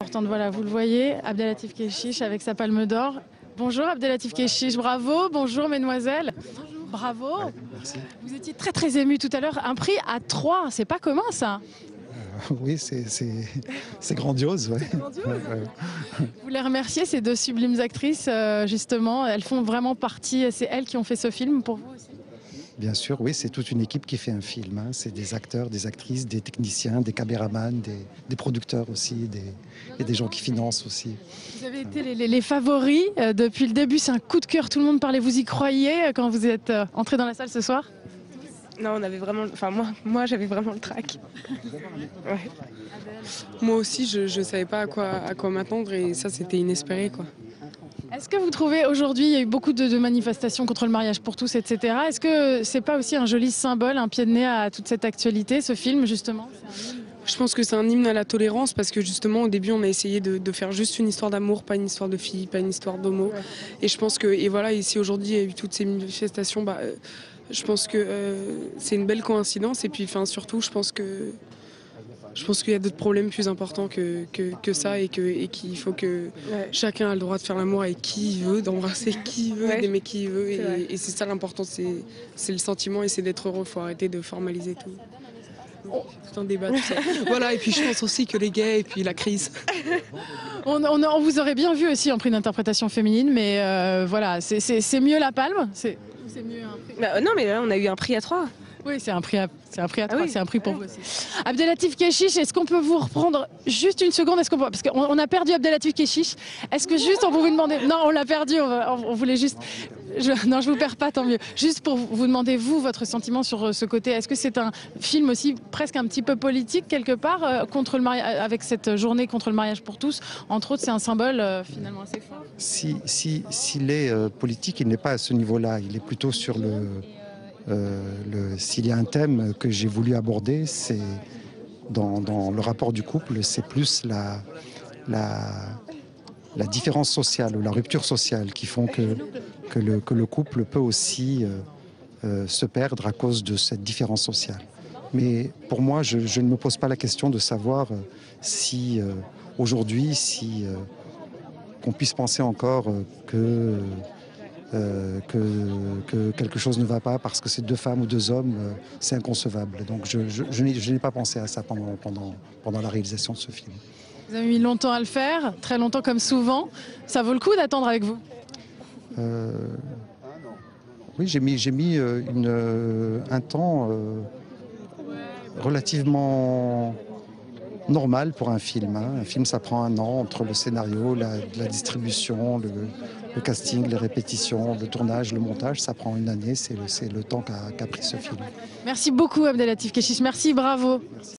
Importante, voilà, vous le voyez, Abdelatif Kechiche avec sa palme d'or. Bonjour Abdelatif Kechiche, bravo, bonjour mesdemoiselles. Bravo. Ouais, merci. Vous étiez très ému tout à l'heure. Un prix à 3, c'est pas commun ça. Oui, c'est grandiose. Ouais. Grandiose. Ouais. Vous les remerciez, ces deux sublimes actrices, justement. Elles font vraiment partie, c'est elles qui ont fait ce film pour vous aussi. Bien sûr, oui, c'est toute une équipe qui fait un film. Hein. C'est des acteurs, des actrices, des techniciens, des caméramans, des producteurs aussi, et des gens qui financent aussi. Vous avez été les favoris depuis le début, c'est un coup de cœur, tout le monde parlait. Vous y croyez quand vous êtes entrés dans la salle ce soir? Non, on avait vraiment, enfin moi j'avais vraiment le trac. Ouais. Moi aussi, je savais pas à quoi m'attendre et ça c'était inespéré quoi. Est-ce que vous trouvez aujourd'hui, il y a eu beaucoup de manifestations contre le mariage pour tous, etc. Est-ce que c'est pas aussi un joli symbole, un pied de nez à toute cette actualité, ce film justement? Je pense que c'est un hymne à la tolérance parce que justement au début on a essayé de faire juste une histoire d'amour, pas une histoire de fille, pas une histoire d'homo. Et je pense que, et voilà, ici aujourd'hui il y a eu toutes ces manifestations, je pense que c'est une belle coïncidence et puis enfin surtout je pense qu'il y a d'autres problèmes plus importants que ça et qu'il faut que chacun a le droit de faire l'amour avec qui il veut, d'embrasser qui il veut, d'aimer qui il veut et c'est ça l'important, c'est le sentiment et c'est d'être heureux, faut arrêter de formaliser tout. Tout un débat, tout ça. Voilà, et puis je pense aussi que les gays et puis la crise. On vous aurait bien vu aussi en prix d'interprétation féminine, mais voilà, c'est mieux la palme, c'est mieux un prix. Non mais là on a eu un prix à 3. Oui, c'est un prix à 3, oui. c'est un prix pour vous aussi. Abdelatif Kechiche, est-ce qu'on peut vous reprendre juste une seconde? Parce qu'on a perdu Abdelatif Kechiche. Est-ce que juste on peut vous demander... Non, on l'a perdu, on voulait juste... Non, je vous perds pas, tant mieux. Juste pour vous demander, vous, votre sentiment sur ce côté. Est-ce que c'est un film aussi presque un petit peu politique, quelque part, contre le mariage, avec cette journée contre le mariage pour tous? Entre autres, c'est un symbole finalement assez fort. S'il est politique, il n'est pas à ce niveau-là. Il est plutôt sur s'il y a un thème que j'ai voulu aborder, c'est dans le rapport du couple, c'est plus la différence sociale ou la rupture sociale qui font que le couple peut aussi se perdre à cause de cette différence sociale. Mais pour moi, je ne me pose pas la question de savoir si aujourd'hui, qu'on puisse penser encore que quelque chose ne va pas parce que c'est deux femmes ou deux hommes, c'est inconcevable. Donc je n'ai pas pensé à ça pendant la réalisation de ce film. Vous avez mis longtemps à le faire, très longtemps comme souvent. Ça vaut le coup d'attendre avec vous? Oui, j'ai mis un temps relativement normal pour un film. Hein. Un film, ça prend un an entre le scénario, la distribution, le casting, les répétitions, le tournage, le montage. Ça prend une année, c'est le temps qu'a pris ce film. Merci beaucoup Abdelatif Kechiche, merci, bravo.